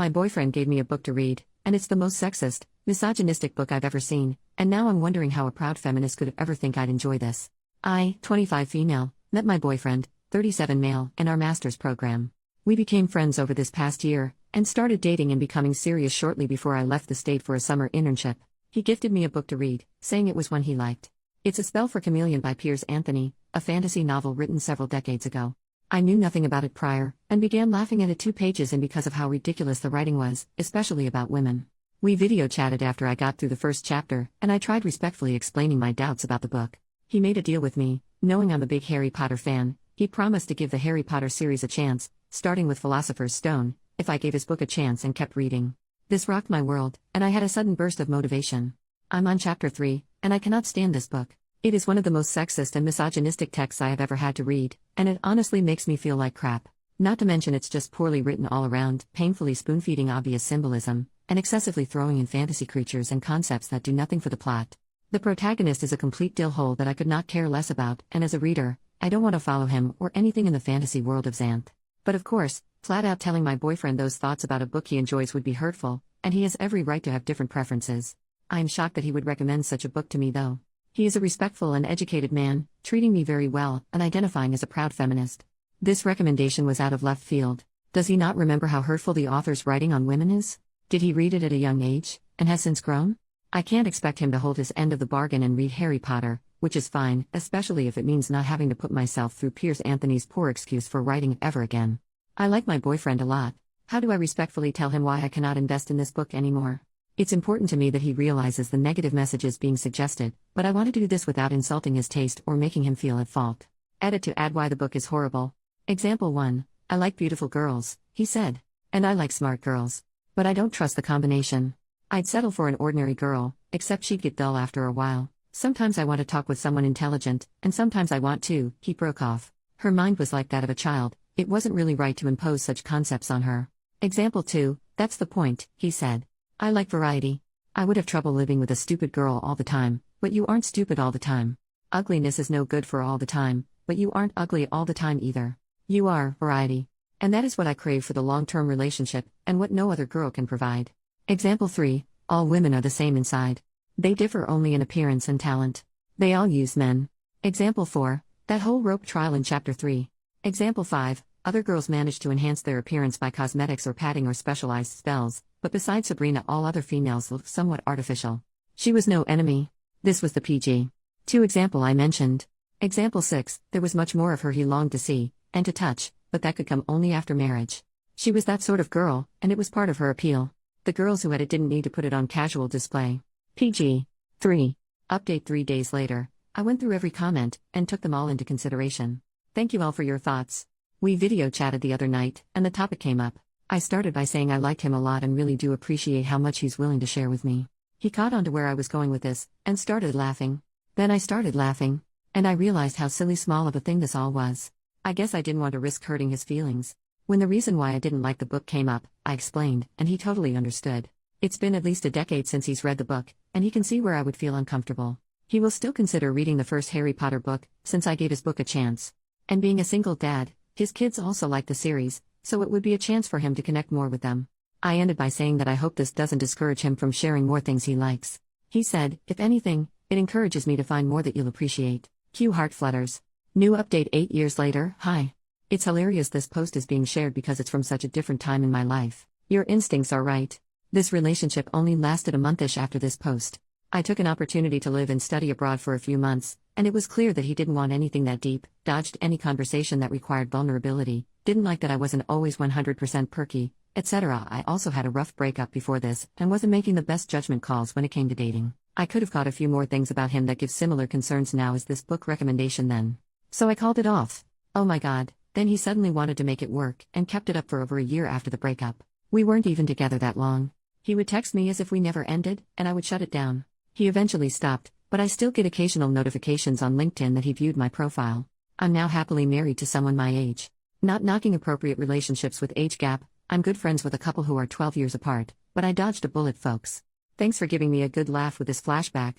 My boyfriend gave me a book to read, and it's the most sexist, misogynistic book I've ever seen, and now I'm wondering how a proud feminist could ever think I'd enjoy this. I, 25 female, met my boyfriend, 37 male, in our master's program. We became friends over this past year, and started dating and becoming serious shortly before I left the state for a summer internship. He gifted me a book to read, saying it was one he liked. It's A Spell for Chameleon by Piers Anthony, a fantasy novel written several decades ago. I knew nothing about it prior, and began laughing at it 2 pages in because of how ridiculous the writing was, especially about women. We video chatted after I got through the first chapter, and I tried respectfully explaining my doubts about the book. He made a deal with me, knowing I'm a big Harry Potter fan. He promised to give the Harry Potter series a chance, starting with Philosopher's Stone, if I gave his book a chance and kept reading. This rocked my world, and I had a sudden burst of motivation. I'm on chapter 3, and I cannot stand this book. It is one of the most sexist and misogynistic texts I have ever had to read, and it honestly makes me feel like crap. Not to mention it's just poorly written all around, painfully spoon-feeding obvious symbolism, and excessively throwing in fantasy creatures and concepts that do nothing for the plot. The protagonist is a complete dillhole that I could not care less about, and as a reader, I don't want to follow him or anything in the fantasy world of Xanth. But of course, flat out telling my boyfriend those thoughts about a book he enjoys would be hurtful, and he has every right to have different preferences. I am shocked that he would recommend such a book to me though. He is a respectful and educated man, treating me very well, and identifying as a proud feminist. This recommendation was out of left field. Does he not remember how hurtful the author's writing on women is? Did he read it at a young age, and has since grown? I can't expect him to hold his end of the bargain and read Harry Potter, which is fine, especially if it means not having to put myself through Piers Anthony's poor excuse for writing ever again. I like my boyfriend a lot. How do I respectfully tell him why I cannot invest in this book anymore? It's important to me that he realizes the negative messages being suggested, but I want to do this without insulting his taste or making him feel at fault. Edit to add why the book is horrible. Example 1. I like beautiful girls, he said. And I like smart girls. But I don't trust the combination. I'd settle for an ordinary girl, except she'd get dull after a while. Sometimes I want to talk with someone intelligent, and sometimes I want to, he broke off. Her mind was like that of a child, it wasn't really right to impose such concepts on her. Example 2. That's the point, he said. I like variety. I would have trouble living with a stupid girl all the time, but you aren't stupid all the time. Ugliness is no good for all the time, but you aren't ugly all the time either. You are variety. And that is what I crave for the long-term relationship, and what no other girl can provide. Example 3. All women are the same inside. They differ only in appearance and talent. They all use men. Example 4. That whole rope trial in chapter 3. Example 5. Other girls manage to enhance their appearance by cosmetics or padding or specialized spells, but besides Sabrina all other females look somewhat artificial. She was no enemy. This was the PG. 2 example I mentioned. Example 6, there was much more of her he longed to see, and to touch, but that could come only after marriage. She was that sort of girl, and it was part of her appeal. The girls who had it didn't need to put it on casual display. PG. 3. Update 3 days later. I went through every comment, and took them all into consideration. Thank you all for your thoughts. We video chatted the other night, and the topic came up. I started by saying I liked him a lot and really do appreciate how much he's willing to share with me. He caught on to where I was going with this, and started laughing. Then I started laughing. And I realized how silly small of a thing this all was. I guess I didn't want to risk hurting his feelings. When the reason why I didn't like the book came up, I explained, and he totally understood. It's been at least a decade since he's read the book, and he can see where I would feel uncomfortable. He will still consider reading the first Harry Potter book, since I gave his book a chance. And being a single dad, his kids also like the series, so it would be a chance for him to connect more with them. I ended by saying that I hope this doesn't discourage him from sharing more things he likes. He said, if anything, it encourages me to find more that you'll appreciate. Cue heart flutters. New update 8 years later. Hi. It's hilarious this post is being shared because it's from such a different time in my life. Your instincts are right. This relationship only lasted a monthish after this post. I took an opportunity to live and study abroad for a few months, and it was clear that he didn't want anything that deep, dodged any conversation that required vulnerability, didn't like that I wasn't always 100% perky, etc. I also had a rough breakup before this, and wasn't making the best judgment calls when it came to dating. I could have caught a few more things about him that give similar concerns now as this book recommendation then. So I called it off. Oh my god, then he suddenly wanted to make it work, and kept it up for over a year after the breakup. We weren't even together that long. He would text me as if we never ended, and I would shut it down. He eventually stopped, but I still get occasional notifications on LinkedIn that he viewed my profile. I'm now happily married to someone my age. Not knocking appropriate relationships with age gap, I'm good friends with a couple who are 12 years apart, but I dodged a bullet, folks. Thanks for giving me a good laugh with this flashback.